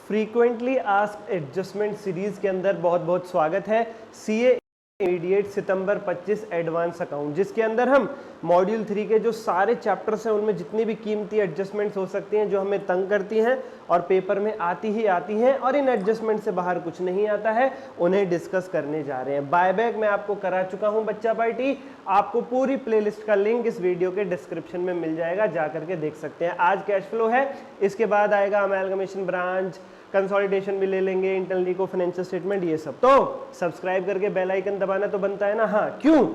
Frequently asked adjustment series के अंदर बहुत बहुत स्वागत है। सीए इमीडिएट सितंबर 25 एडवांस अकाउंट, जिसके अंदर हम मॉड्यूल 3 के जो सारे चैप्टर्स हैं उनमें जितनी भी कीमती एडजस्टमेंट्स हो सकती हैं जो हमें तंग करती हैं और पेपर में आती ही आती हैं और इन एडजस्टमेंट से बाहर कुछ नहीं आता है, उन्हें डिस्कस करने जा रहे हैं। बायबैक मैं आपको करा चुका हूं बच्चा पार्टी, आपको पूरी प्लेलिस्ट का लिंक इस वीडियो के डिस्क्रिप्शन में मिल जाएगा, जा करके देख सकते हैं। आज कैश फ्लो है, इसके बाद आएगा अमेलगमेशन ब्रांच, कंसोलिडेशन भी ले लेंगे, इंटरनल इको, फाइनेंशियल स्टेटमेंट, ये सब। तो सब्सक्राइब करके बेल आइकन दबाना तो बनता है ना। हाँ, क्यों?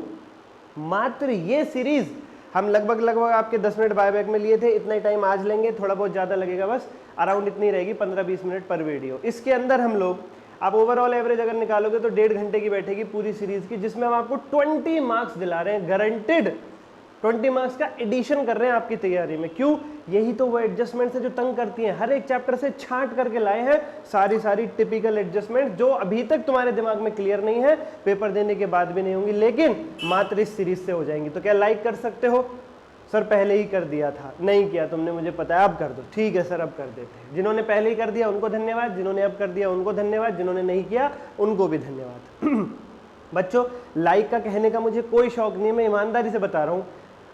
मात्र ये सीरीज हम लगभग आपके 10 मिनट बायबैक में लिए थे, इतना ही टाइम आज लेंगे, थोड़ा बहुत ज़्यादा लगेगा, बस अराउंड इतनी रहेगी 15-20 मिनट पर वीडियो। इसके अंदर हम लोग, आप ओवरऑल एवरेज अगर निकालोगे तो 1.5 घंटे की बैठेगी पूरी सीरीज की, जिसमें हम आपको 20 मार्क्स दिला रहे हैं, गारंटेड 20 मार्क्स का एडिशन कर रहे हैं आपकी तैयारी में। क्यों? यही तो वो एडजस्टमेंट है जो तंग करती हैं। हर एक चैप्टर से छांट करके लाए हैं सारी टिपिकल एडजस्टमेंट जो अभी तक तुम्हारे दिमाग में क्लियर नहीं है, पेपर देने के बाद भी नहीं होंगी, लेकिन मात्र इस सीरीज से हो जाएंगी। तो क्या लाइक कर सकते हो? सर पहले ही कर दिया था। नहीं किया तुमने, मुझे पता है, अब कर दो। ठीक है सर, अब कर देते हैं। जिन्होंने पहले ही कर दिया उनको धन्यवाद, जिन्होंने अब कर दिया उनको धन्यवाद, जिन्होंने नहीं किया उनको भी धन्यवाद। बच्चों, लाइक का कहने का मुझे कोई शौक नहीं है, मैं ईमानदारी से बता रहा हूँ।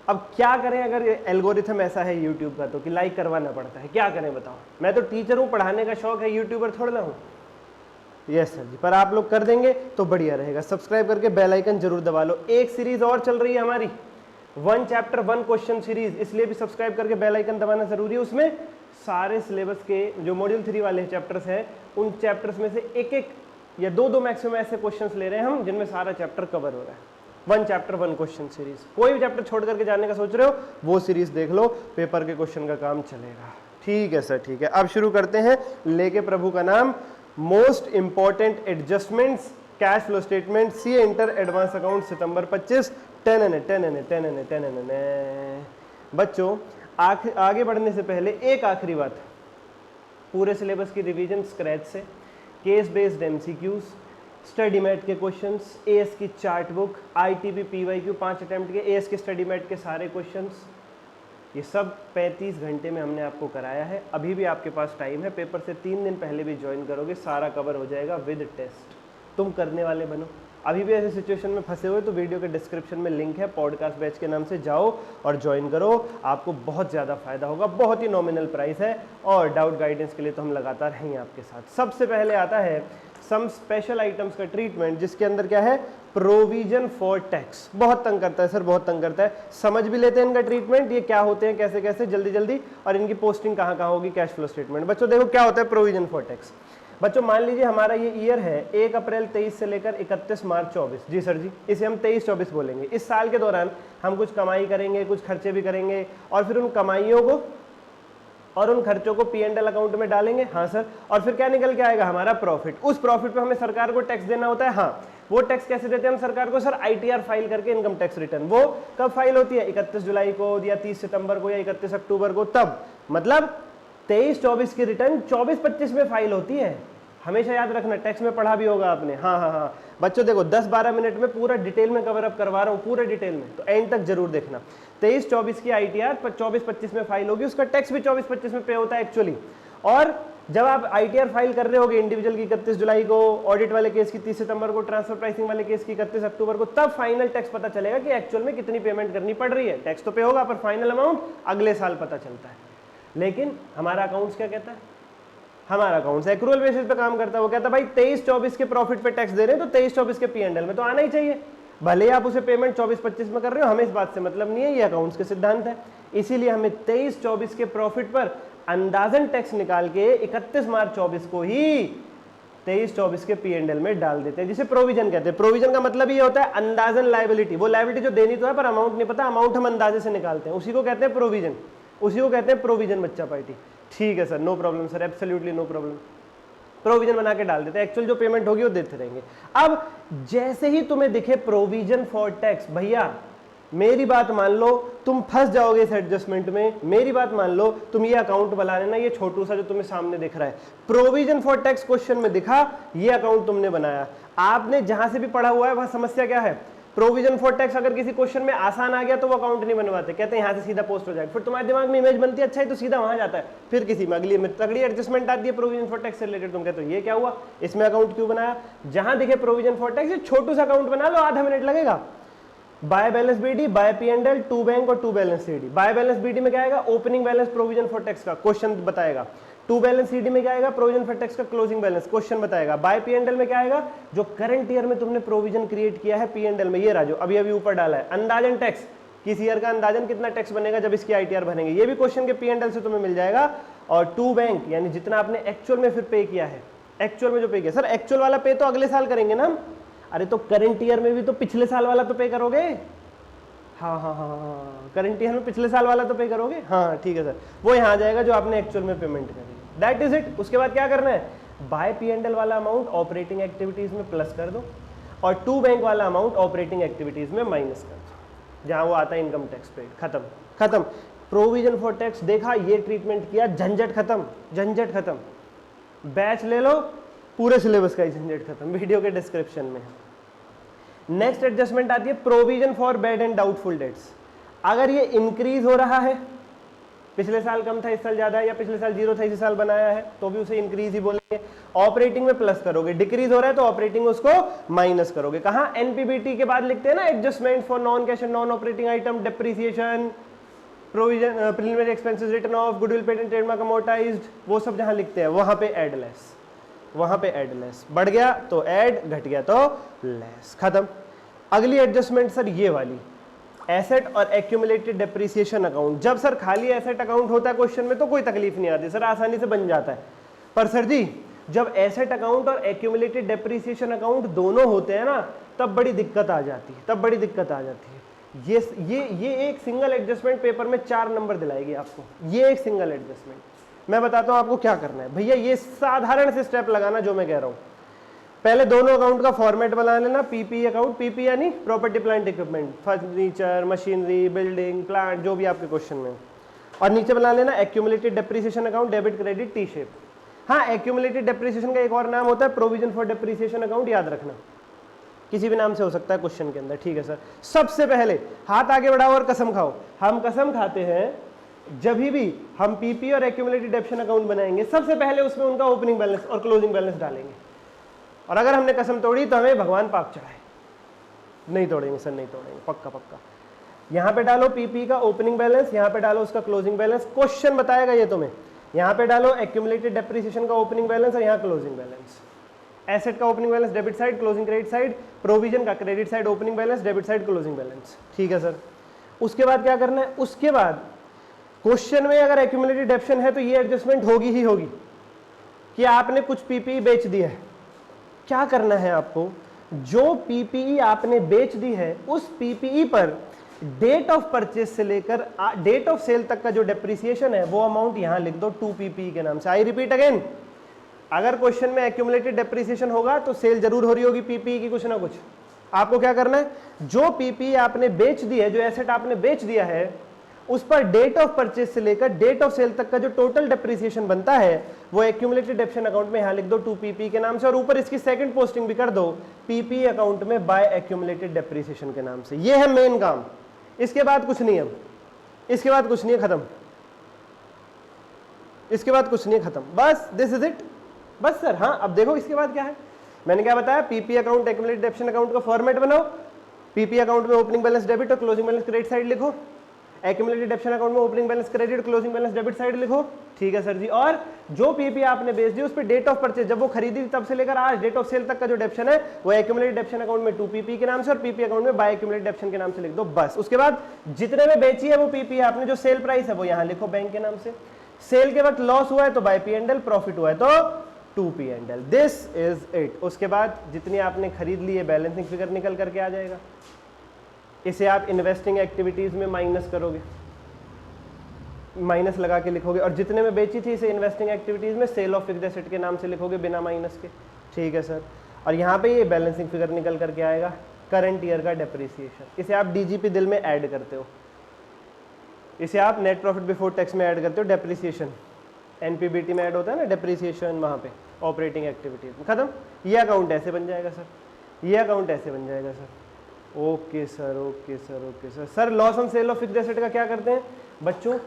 अब क्या करें अगर एल्गोरिथम ऐसा है यूट्यूब का तो कि लाइक करवाना पड़ता है, क्या करें बताओ? मैं तो टीचर हूँ, पढ़ाने का शौक है, यूट्यूबर थोड़ा ना हूँ। यस सर जी, पर आप लोग कर देंगे तो बढ़िया रहेगा। सब्सक्राइब करके बेल आइकन जरूर दबा लो। एक सीरीज और चल रही है हमारी, 1 चैप्टर 1 क्वेश्चन सीरीज, इसलिए भी सब्सक्राइब करके बेल आइकन दबाना जरूरी है। उसमें सारे सिलेबस के जो मॉड्यूल 3 वाले चैप्टर्स हैं, उन चैप्टर्स में से एक या दो मैक्सिमम ऐसे क्वेश्चंस ले रहे हैं हम जिनमें सारा चैप्टर कवर हो रहा है। 1 चैप्टर 1 क्वेश्चन सीरीज, कोई भी चैप्टर छोड़ करके जाने का सोच रहे हो वो सीरीज देख लो, पेपर के क्वेश्चन का काम चलेगा। ठीक है सर, ठीक है। अब शुरू करते हैं, लेके प्रभु का नाम। Most important adjustments, cash flow statement, C inter advance account सितंबर 25। 10 बच्चों, आगे बढ़ने से पहले एक आखिरी बात, पूरे सिलेबस की रिवीजन स्क्रैच से, case based MCQs, study mat के क्वेश्चंस, एएस की chart book, ITP PYQ 5 attempt के, एएस के स्टडी मैट के सारे क्वेश्चंस, ये सब 35 घंटे में हमने आपको कराया है। अभी भी आपके पास टाइम है, पेपर से 3 दिन पहले भी ज्वाइन करोगे, सारा कवर हो जाएगा विद टेस्ट। तुम करने वाले बनो। अभी भी ऐसे सिचुएशन में फंसे हुए तो वीडियो के डिस्क्रिप्शन में लिंक है, पॉडकास्ट बैच के नाम से जाओ और ज्वाइन करो, आपको बहुत ज़्यादा फायदा होगा। बहुत ही नॉमिनल प्राइस है और डाउट गाइडेंस के लिए तो हम लगातार हैं आपके साथ। सबसे पहले आता है सम स्पेशल आइटम्स का ट्रीटमेंट, जिसके अंदर क्या है? Provision for tax. बहुत तंग करता है सर, बहुत तंग करता है। समझ भी लेते हैं इनका ट्रीटमेंट, ये क्या होते हैं, कैसे कैसे, जल्दी जल्दी, और इनकी पोस्टिंग कहाँ कहाँ होगी, कैश फ्लो स्टेटमेंट। बच्चों देखो क्या होता है प्रोविजन फॉर टैक्स। बच्चों मान लीजिए हमारा ये ईयर है 1 अप्रैल 23 से लेकर 31 मार्च 24। जी सर जी, इसे हम 23-24 बोलेंगे। इस साल के दौरान हम कुछ कमाई करेंगे, कुछ खर्चे भी करेंगे, और फिर उन कमाइयों को और उन खर्चों को P&L अकाउंट में डालेंगे। हाँ सर, और फिर क्या निकल के आएगा? हमारा प्रॉफिट। उस प्रॉफिट पे हमें सरकार को टैक्स देना होता है। हाँ, वो टैक्स कैसे देते हैं हम सरकार को? सर ITR फाइल करके, इनकम टैक्स रिटर्न। वो कब फाइल होती है? 31 जुलाई को या 30 सितंबर को या 31 अक्टूबर को, तब। मतलब 23-24 की रिटर्न 24-25 में फाइल होती है। हमेशा याद रखना, टैक्स में पढ़ा भी होगा आपने। हाँ। बच्चों देखो 10-12 मिनट में पूरा डिटेल में कवर अप करवा रहा हूँ, पूरे डिटेल में, तो एंड तक जरूर देखना। 23-24 की ITR 24-25 में फाइल होगी, उसका टैक्स भी 24-25 में पे होता है एक्चुअली। और जब आप ITR फाइल कर रहे होगे इंडिविजुअल की 31 जुलाई को, ऑडिट वाले केस की 30 सितंबर को, ट्रांसफर प्राइसिंग वाले केस की 31 अक्टूबर को, तब फाइनल टैक्स पता चलेगा कि एक्चुअल में कितनी पेमेंट करनी पड़ रही है। टैक्स तो पे होगा पर फाइनल अमाउंट अगले साल पता चलता है। लेकिन हमारा अकाउंट्स क्या कहता है? हमारा अकाउंट्स एक्रूअल बेसिस पे काम करता है। वो कहता है भाई 23-24 के प्रॉफिट पे टैक्स दे रहे हैं तो 23-24 के P&L में तो आना ही चाहिए, भले ही आप उसे पेमेंट 24-25 में कर रहे हो, हमें इस बात से मतलब नहीं है, ये अकाउंट्स के सिद्धांत है। इसीलिए हमें 23-24 के प्रॉफिट पर अंदाजन टैक्स निकाल के 31 मार्च 24 को ही 23-24 के P&L में डाल देते हैं, जिसे प्रोविजन कहते हैं। प्रोविजन का मतलब ये होता है अंदाजन लायबिलिटी, वो लायबिलिटी जो देनी तो है पर अमाउंट नहीं पता, अमाउंट हम अंदाजे से निकालते हैं, उसी को कहते हैं प्रोविजन, उसी को कहते हैं प्रोविजन बच्चा पार्टी। ठीक है sir, no problem sir, absolutely no problem. Provision बना के डाल देते हैं, एक्चुअल जो पेमेंट होगी वो देते रहेंगे। अब जैसे ही तुम्हें दिखे प्रोविजन फॉर टैक्स, भैया मेरी बात मान लो, तुम फंस जाओगे इस एडजस्टमेंट में। मेरी बात मान लो, तुम ये अकाउंट बना लेना, ये छोटू सा जो तुम्हें सामने दिख रहा है, प्रोविजन फॉर टैक्स क्वेश्चन में दिखा, ये अकाउंट तुमने बनाया। आपने जहां से भी पढ़ा हुआ है वह समस्या क्या है? प्रोविजन फॉर टैक्स अगर किसी क्वेश्चन में आसान आ गया तो वो अकाउंट नहीं बनवाते, कहते हैं यहाँ से सीधा पोस्ट हो जाएगा। फिर तुम्हारे दिमाग में इमेज बनती है अच्छा है तो सीधा वहां जाता है, फिर किसी में अगली में तगड़ी एडजस्टमेंट आती है प्रोविजन फॉर टैक्स से रिलेटेड, तुम कहते हो ये क्या हुआ, इसमें अकाउंट क्यों बनाया। जहां दिखे प्रोविजन फॉर टैक्स छोटू सा अकाउंट बना लो, आधा मिनट लगेगा। By balance BD, by P and L, to bank और to balance CD. By balance BD में क्या आएगा, opening balance provision for tax का क्वेश्चन बताएगा। टू बैलेंस सीडी में क्या आएगा, प्रोविजन फॉर टैक्स का क्लोजिंग बैलेंस क्वेश्चन बताएगा। बाय पी एंड एल में क्या आएगा, जो करंट ईयर में तुमने प्रोविजन क्रिएट किया है पी एंड एल में, ये राजो अभी अभी ऊपर डाला है। अंदाजन टैक्स, किस ईयर का अंदाजन कितना टैक्स बनेगा जब इसकी आईटीआर भरेंगे, ये भी क्वेश्चन के पी एंड एल से तुम्हें मिल जाएगा। और टू बैंक यानी जितना आपने एक्चुअल में फिर पे किया है, एक्चुअल में जो पे किया। सर एक्चुअल वाला पे तो अगले साल करेंगे ना हम, अरे तो करंट ईयर में भी तो पिछले साल वाला तो पे करोगे। हाँ हाँ हाँ हाँ, करंट ईयर में पिछले साल वाला तो पे करोगे। हाँ ठीक है सर, वो यहाँ जाएगा जो आपने एक्चुअल में पेमेंट करी, दैट इज इट। उसके बाद क्या करना है, बाय पी एंड एल वाला अमाउंट ऑपरेटिंग एक्टिविटीज में प्लस कर दो और टू बैंक वाला अमाउंट ऑपरेटिंग एक्टिविटीज में माइनस कर दो, जहाँ वो आता है इनकम टैक्स पेड। खत्म खत्म। प्रोविजन फॉर टैक्स देखा, ये ट्रीटमेंट किया, झंझट खत्म, झंझट खत्म। बैच ले लो, पूरे सिलेबस का ही झंझट खत्म, वीडियो के डिस्क्रिप्शन में। नेक्स्ट एडजस्टमेंट आती है provision for bad and doubtful debts. अगर ये इंक्रीज हो रहा है, पिछले साल कम था इस साल ज्यादा है, या पिछले साल जीरो था इस साल बनाया है, तो भी उसे इंक्रीज ही बोलेंगे। ऑपरेटिंग में प्लस करोगे, डिक्रीज हो रहा है तो ऑपरेटिंग उसको माइनस करोगे। कहाँ, एनपीबीटी के बाद लिखते हैं ना, adjustment for non cash and non operating item, depreciation, provision, preliminary expenses written off, goodwill patent trademark amortised, वो सब जहां लिखते हैं वहां पे ऐड लेस, वहां पे ऐड लेस। बढ़ गया तो ऐड, घट गया तो लेस। खत्म। अगली एडजस्टमेंट सर ये वाली, एसेट और एक्यूमुलेटेड डेप्रिसिएशन अकाउंट। जब सर खाली एसेट अकाउंट होता है क्वेश्चन में तो कोई तकलीफ नहीं आती सर, आसानी से बन जाता है। पर सर जी जब एसेट अकाउंट और एक्यूमुलेटेड डेप्रिसिएशन अकाउंट दोनों होते हैं ना, तब बड़ी दिक्कत आ जाती है, तब बड़ी दिक्कत आ जाती है। ये एक सिंगल एडजस्टमेंट पेपर में 4 नंबर दिलाएगी आपको, ये एक सिंगल एडजस्टमेंट। मैं बताता हूं आपको क्या करना है भैया, ये साधारण से स्टेप लगाना जो मैं कह रहा हूं। पहले दोनों अकाउंट का फॉर्मेट बना लेना, पीपी अकाउंट, पीपी यानी property plant equipment, furniture, machinery, building, plant, जो भी आपके क्वेश्चन में। और नीचे बना लेना accumulated depreciation account, debit credit T shape. हाँ, एक्यूमुलेटेड डेप्रिसिएशन का एक और नाम होता है प्रोविजन फॉर डेप्रिसिएशन अकाउंट, याद रखना, किसी भी नाम से हो सकता है क्वेश्चन के अंदर। ठीक है सर। सबसे पहले हाथ आगे बढ़ाओ और कसम खाओ। हम कसम खाते हैं जब भी हम पीपी और एक्यूमुलेटेड डेप्शन अकाउंट बनाएंगे, सबसे पहले उसमें उनका ओपनिंग बैलेंस और क्लोजिंग बैलेंस डालेंगे। और अगर हमने कसम तोड़ी तो हमें भगवान पाप चढ़ाए। नहीं तोड़ेंगे सर, नहीं तोड़ेंगे, पक्का पक्का। यहाँ पे डालो पीपी का ओपनिंग बैलेंस, यहाँ पे डालो उसका क्लोजिंग बैलेंस, क्वेश्चन बताएगा ये तुम्हें। यहाँ पे डालो एक्यूमुलेटेड डेप्रिसिएशन का ओपनिंग बैलेंस और यहाँ क्लोजिंग बैलेंस। एसेट का opening balance debit side, closing credit side. Provision का credit side opening balance, debit side closing balance. ठीक है सर। उसके बाद क्या करना है, उसके बाद क्वेश्चन में अगर एक्यूमुलेटेड डेप्शन है तो ये एडजस्टमेंट होगी ही होगी कि आपने कुछ पीपीई बेच दी है। क्या करना है आपको, जो पीपीई आपने बेच दी है उस पीपीई पर डेट ऑफ परचेज से लेकर डेट ऑफ सेल तक का जो डेप्रिसिएशन है वो अमाउंट यहां लिख दो 2 पीपीई के नाम से। आई रिपीट अगेन, अगर क्वेश्चन में एक्यूमुलेटेड डेप्रिसिएशन होगा तो सेल जरूर हो रही होगी पीपीई की कुछ ना कुछ। आपको क्या करना है, जो पीपीई आपने बेच दी है, जो एसेट आपने बेच दिया है, उस पर डेट ऑफ परचेज से लेकर डेट ऑफ सेल तक का जो टोटल डेप्रिसिएशन बनता है वो एक्यूमुलेटेड डेप्शन अकाउंट में यहां लिख दो 2 पीपीई के नाम से, और ऊपर इसकी सेकंड पोस्टिंग भी कर दो पीपीई अकाउंट में बाय एक्यूमुलेटेड डेप्रिसिएशन के नाम से। ये है मेन काम, इसके बाद कुछ नहीं है, इसके बाद कुछ नहीं है, खत्म। इसके बाद कुछ नहीं है, खत्म, बस दिस इज इट, बस सर। हाँ, अब देखो इसके बाद क्या है, मैंने क्या बताया, पीपी अकाउंट एक्यूमुलेटेड डेप्शन अकाउंट का फॉर्मेट बनाओ, पीपी अकाउंट में ओपनिंग बैलेंस डेबिट और क्लोजिंग बैलेंस क्रेडिट साइड लिखो, एक्यूमुलेटेड डेप्शन अकाउंट में opening balance credit, closing balance debit side लिखो। ठीक है सर जी। और जो पीपी आपने बेच दी उस पर डेट ऑफ परचेज, जब वो खरीदी तब से लेकर आज डेट ऑफ सेल तक का जो डेप्शन है वो एक्यूमुलेटेड डेप्शन अकाउंट में 2 पीपी के नाम से और पीपी अकाउंट में बाय एक्यूमुलेटेड डेप्शन के नाम से लिख दो, बस। उसके बाद जितने में बेची है वो पीपी आपने, जो सेल प्राइस है वो यहाँ लिखो बैंक के नाम से। सेल के वक्त लॉस हुआ है तो bye P and L, profit हुआ है तो 2 P and L, this is it. उसके बाद जितनी आपने खरीद ली है बैलेंसिंग फिगर निकल करके आ जाएगा। इसे आप इन्वेस्टिंग एक्टिविटीज में माइनस करोगे, माइनस लगा के लिखोगे, और जितने में बेची थी इसे इन्वेस्टिंग एक्टिविटीज में सेल ऑफ फिक्स्ड एसेट के नाम से लिखोगे बिना माइनस के। ठीक है सर। और यहाँ पे ये बैलेंसिंग फिगर निकल करके आएगा, करंट ईयर का डेप्रिसिएशन। इसे आप डीजीपी दिल में ऐड करते हो, इसे आप नेट प्रॉफिट बिफोर टैक्स में ऐड करते हो, डेप्रिसिएशन एनपीबीटी में ऐड होता है ना डेप्रिसिएशन, वहाँ पे ऑपरेटिंग एक्टिविटीज में। खत्म। ये अकाउंट ऐसे बन जाएगा सर, ये अकाउंट ऐसे बन जाएगा sir, okay sir, okay sir, okay sir. Sir loss on sale of fixed asset का क्या करते हैं बच्चों?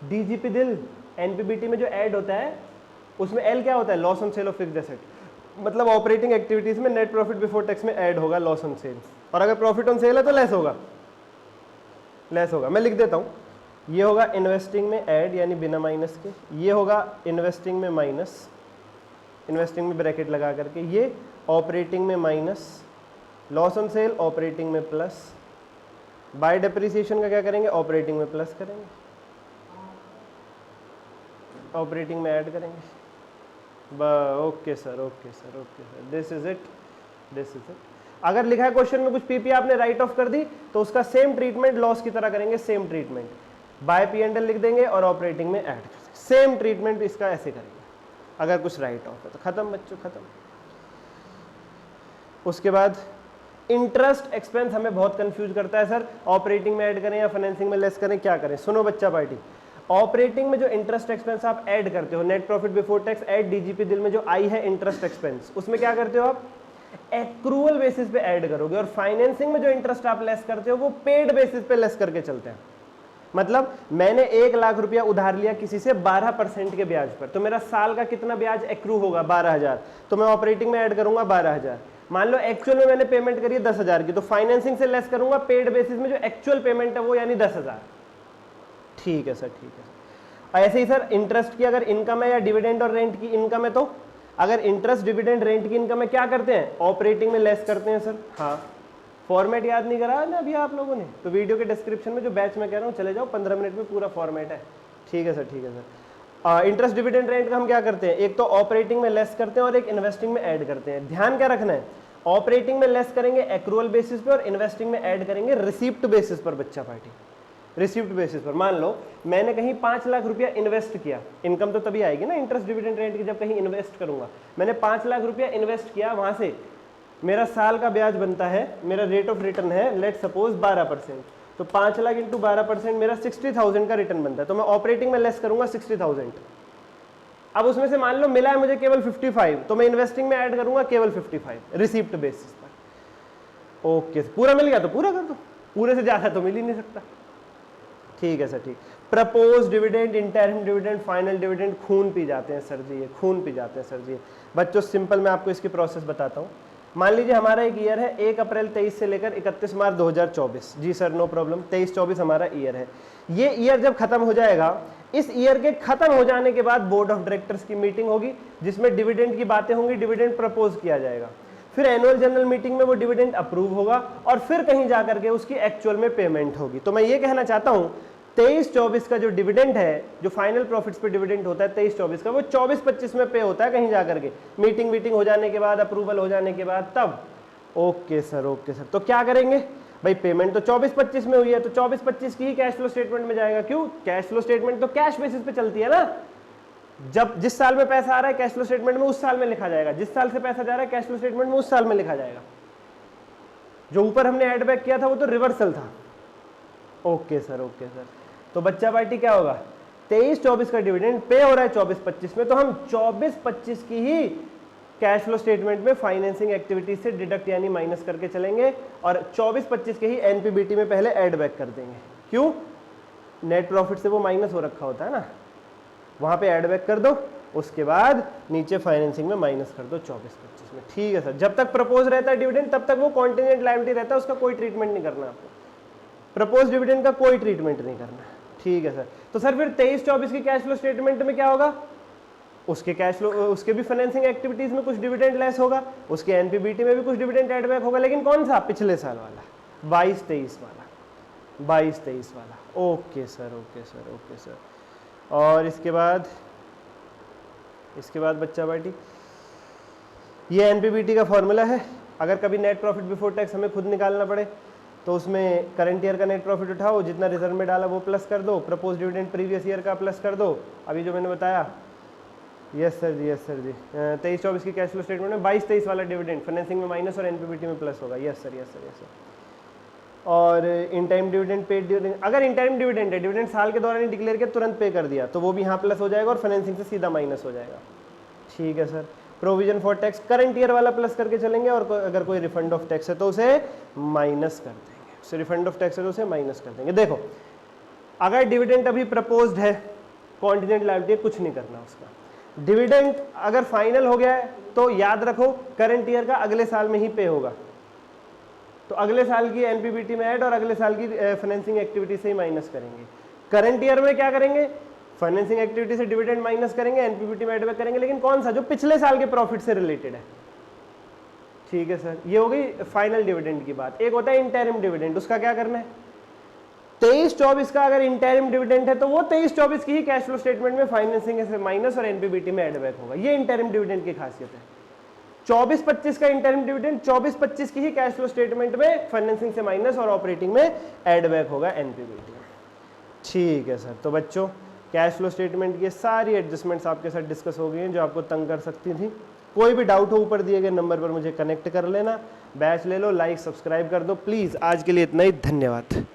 डीजीपी दिल एनपीबीटी में जो ऐड होता है उसमें एल क्या होता है? Loss on sale of fixed asset. मतलब ऑपरेटिंग एक्टिविटीज में नेट प्रॉफिट बिफोर टैक्स में ऐड होगा लॉस ऑन सेल, और अगर प्रॉफिट ऑन सेल है तो लेस होगा, लेस होगा। मैं लिख देता हूँ, ये होगा इन्वेस्टिंग में ऐड यानी बिना माइनस के, ये होगा इन्वेस्टिंग में माइनस, इन्वेस्टिंग में ब्रैकेट लगा करके, ये ऑपरेटिंग में minus, loss on sale operating में प्लस, बाय डेप्रिसिएशन का क्या करेंगे? ऑपरेटिंग में प्लस करेंगे, ऑपरेटिंग में ऐड करेंगे। Okay sir, okay sir, okay sir, this is it, this is it. अगर लिखा है क्वेश्चन में कुछ पीपी आपने राइट ऑफ कर दी तो उसका सेम ट्रीटमेंट लॉस की तरह करेंगे, same treatment, bye P and L लिख देंगे और ऑपरेटिंग में ऐड कर, सेम ट्रीटमेंट इसका ऐसे करेंगे अगर कुछ राइट ऑफ है तो। खत्म बच्चों, खत्म। उसके बाद इंटरेस्ट एक्सपेंस हमें बहुत कंफ्यूज करता है सर, ऑपरेटिंग में ऐड करें या फाइनेंसिंग में लेस करें, क्या करें? सुनो बच्चा पार्टी, ऑपरेटिंग में जो इंटरेस्ट एक्सपेंस आप ऐड करते हो, net profit before tax add DGP दिल में जो आई है इंटरेस्ट एक्सपेंस, उसमें क्या करते हो आप? एक्रूअल बेसिस पे ऐड करोगे। और फाइनेंसिंग में जो इंटरेस्ट आप लेस करते हो वो पेड बेसिस पे लेस करके चलते हैं। मतलब मैंने 1 लाख रुपया उधार लिया किसी से 12% के ब्याज पर, तो मेरा साल का कितना ब्याज एक्रू होगा? 12,000, तो मैं ऑपरेटिंग में ऐड करूंगा 12,000। मान लो एक्चुअल में मैंने पेमेंट करी है 10,000 की, तो फाइनेंसिंग से लेस करूंगा पेड बेसिस में जो एक्चुअल पेमेंट है वो, यानी 10,000। ठीक है सर, ठीक है सर। ऐसे ही सर इंटरेस्ट की अगर इनकम है या डिविडेंड और रेंट की इनकम है, तो अगर इंटरेस्ट डिविडेंड रेंट की इनकम है क्या करते हैं? ऑपरेटिंग में लेस करते हैं सर। हाँ, फॉर्मेट याद नहीं करा ना अभी आप लोगों ने, तो वीडियो के डिस्क्रिप्शन में जो बैच में कह रहा हूँ चले जाओ, 15 मिनट में पूरा फॉर्मेट है। ठीक है सर, ठीक है सर। इंटरेस्ट डिविडेंड रेंट का हम क्या करते हैं? एक तो ऑपरेटिंग में लेस करते हैं और एक इन्वेस्टिंग में ऐड करते हैं। ध्यान क्या रखना है? ऑपरेटिंग में लेस करेंगे एक्रूअल बेसिस पे और इन्वेस्टिंग में ऐड करेंगे रिसिप्ट बेसिस पर। बच्चा पार्टी, रिसिप्ट बेसिस पर। मान लो मैंने कहीं 5 लाख रुपया इन्वेस्ट किया, इनकम तो तभी आएगी ना इंटरेस्ट डिविडेंड रेंट की जब कहीं इन्वेस्ट करूंगा। मैंने 5 लाख रुपया इन्वेस्ट किया, वहां से मेरा साल का ब्याज बनता है, मेरा रेट ऑफ रिटर्न है लेट सपोज 12%, तो 5 लाख इंटू 12% मेरा 60,000 का रिटर्न बनता है, तो मैं ऑपरेटिंग में लेस करूंगा 60,000। अब उसमें से मान लो मिला है मुझे केवल 55, तो मैं इन्वेस्टिंग में ऐड करूंगा केवल 55 रिसिप्ट बेसिस पर। ओके, पूरा मिल गया तो पूरा कर दो, पूरे से ज्यादा तो मिल ही नहीं सकता। ठीक है सर, ठीक। Propose dividend, interim dividend, final dividend खून पी जाते हैं सर जी, ये खून पी जाते हैं सर जी। बच्चों सिंपल मैं आपको इसकी प्रोसेस बताता हूँ। मान लीजिए हमारा एक ईयर है 1 अप्रैल 23 से लेकर 31 मार्च 2024। जी सर, नो प्रॉब्लम। 23-24 हमारा ईयर है। ये ईयर जब खत्म हो जाएगा, इस ईयर के खत्म हो जाने के बाद बोर्ड ऑफ डायरेक्टर्स की मीटिंग होगी जिसमें डिविडेंड की बातें होंगी, डिविडेंड प्रपोज किया जाएगा। फिर एनुअल जनरल मीटिंग में वो डिविडेंड अप्रूव होगा और फिर कहीं जाकर के उसकी एक्चुअल में पेमेंट होगी। तो मैं ये कहना चाहता हूँ 23-24 का जो डिविडेंड है, जो फाइनल प्रॉफिट्स पे डिविडेंड होता है 23-24 का, वो 24-25 में पे होता है कहीं जाकर के, मीटिंग हो जाने के बाद, अप्रूवल हो जाने के बाद, तब। Okay sir, okay sir. तो क्या करेंगे भाई? पेमेंट तो 24-25 में हुई है, तो 24-25 की ही कैश फ्लो स्टेटमेंट में जाएगा। क्यों? कैश फ्लो स्टेटमेंट तो कैश बेसिस पे चलती है ना। जब जिस साल में पैसा आ रहा है कैश फ्लो स्टेटमेंट में उस साल में लिखा जाएगा, जिस साल से पैसा जा रहा है कैश फ्लो स्टेटमेंट में उस साल में लिखा जाएगा। जो ऊपर हमने एड बैक किया था वो तो रिवर्सल था। Okay sir, okay sir. तो बच्चा पार्टी क्या होगा? 23-24 का डिविडेंड पे हो रहा है 24-25 में, तो हम 24-25 की ही कैश फ्लो स्टेटमेंट में फाइनेंसिंग एक्टिविटीज से डिडक्ट यानी माइनस करके चलेंगे और 24-25 के ही एनपीबीटी में पहले ऐड बैक कर देंगे। क्यों? नेट प्रॉफिट से वो माइनस हो रखा होता है ना, वहां पे ऐड बैक कर दो, उसके बाद नीचे फाइनेंसिंग में माइनस कर दो 24-25 में। ठीक है सर। जब तक प्रपोज रहता है डिविडेंड तब तक वो कॉन्टिजेंट लायबिलिटी रहता है, उसका कोई ट्रीटमेंट नहीं करना आपको, प्रपोज डिविडेंड का कोई ट्रीटमेंट नहीं करना। ठीक है सर। तो सर फिर 23-24 की कैश फ्लो स्टेटमेंट में क्या होगा? उसके कैश फ्लो, उसके भी फाइनेंसिंग एक्टिविटीज में कुछ डिविडेंड लेस होगा, उसके एनपीबीटी में भी कुछ डिविडेंड ऐड बैक होगा, लेकिन कौन सा? पिछले साल वाला, 22-23 वाला, 22-23 वाला। Okay sir, okay sir, okay sir. और इसके बाद बच्चा पार्टी, ये एनपीबीटी का फॉर्मूला है। अगर कभी नेट प्रॉफिट बिफोर टैक्स हमें खुद निकालना पड़े तो उसमें करंट ईयर का नेट प्रॉफिट उठाओ, जितना रिजर्व में डाला वो प्लस कर दो, प्रपोज डिविडेंड प्रीवियस ईयर का प्लस कर दो, अभी जो मैंने बताया। Yes sir ji, yes sir ji. 23-24 की कैश फ्लो स्टेटमेंट में 22-23 वाला डिविडेंड फाइनेंसिंग में माइनस और एनपीबीटी में प्लस होगा। Yes sir, yes sir, yes sir. और in time dividend, paid dividend, अगर इन टाइम डिविडेंड है, डिविडेंड साल के दौरान ही डिक्लेयर किया तुरंत पे कर दिया, तो वो भी यहाँ प्लस हो जाएगा और फाइनेंसिंग से सीधा माइनस हो जाएगा। ठीक है sir. Provision for tax current year वाला प्लस करके चलेंगे, और अगर कोई रिफंड ऑफ टैक्स है तो उसे माइनस कर देंगे, उसे रिफंड ऑफ टैक्स है तो उसे माइनस कर देंगे। देखो अगर डिविडेंड अभी प्रपोज्ड है, कॉन्टिजेंट लायबिलिटी कुछ नहीं करना उसका। डिविडेंड अगर फाइनल हो गया है तो याद रखो करंट ईयर का अगले साल में ही पे होगा, तो अगले साल की एनपीबीटी में ऐड और अगले साल की फाइनेंसिंग एक्टिविटी से ही माइनस करेंगे। करंट ईयर में क्या करेंगे, फाइनेंसिंग एक्टिविटी से डिविडेंड माइनस करेंगे, एनपीबीटी में ऐड बैक करेंगे, लेकिन कौन सा, जो पिछले साल के प्रॉफिट से रिलेटेड है। ठीक है सर, ये हो गई फाइनल डिविडेंड की बात। एक होता है इंटरिम डिविडेंड, उसका क्या करना है, 23-24 का अगर इंटरिम डिविडेंड है तो वो 23-24 की ही कैश फ्लो स्टेटमेंट में फाइनेंसिंग से माइनस और एनपीबीटी में ऐड बैक होगा। ये इंटरिम डिविडेंड की खासियत है। 24-25 का इंटरिम डिविडेंड 24-25 की ही कैश फ्लो स्टेटमेंट में फाइनेंसिंग से माइनस और ऑपरेटिंग में ऐड बैक होगा एनपीबीटी में। ठीक है सर, तो बच्चों कैश फ्लो स्टेटमेंट की सारी एडजस्टमेंट्स आपके साथ डिस्कस हो गई हैं जो आपको तंग कर सकती थी। कोई भी डाउट हो ऊपर दिए गए नंबर पर मुझे कनेक्ट कर लेना। बैच ले लो, लाइक सब्सक्राइब कर दो प्लीज़। आज के लिए इतना ही, धन्यवाद।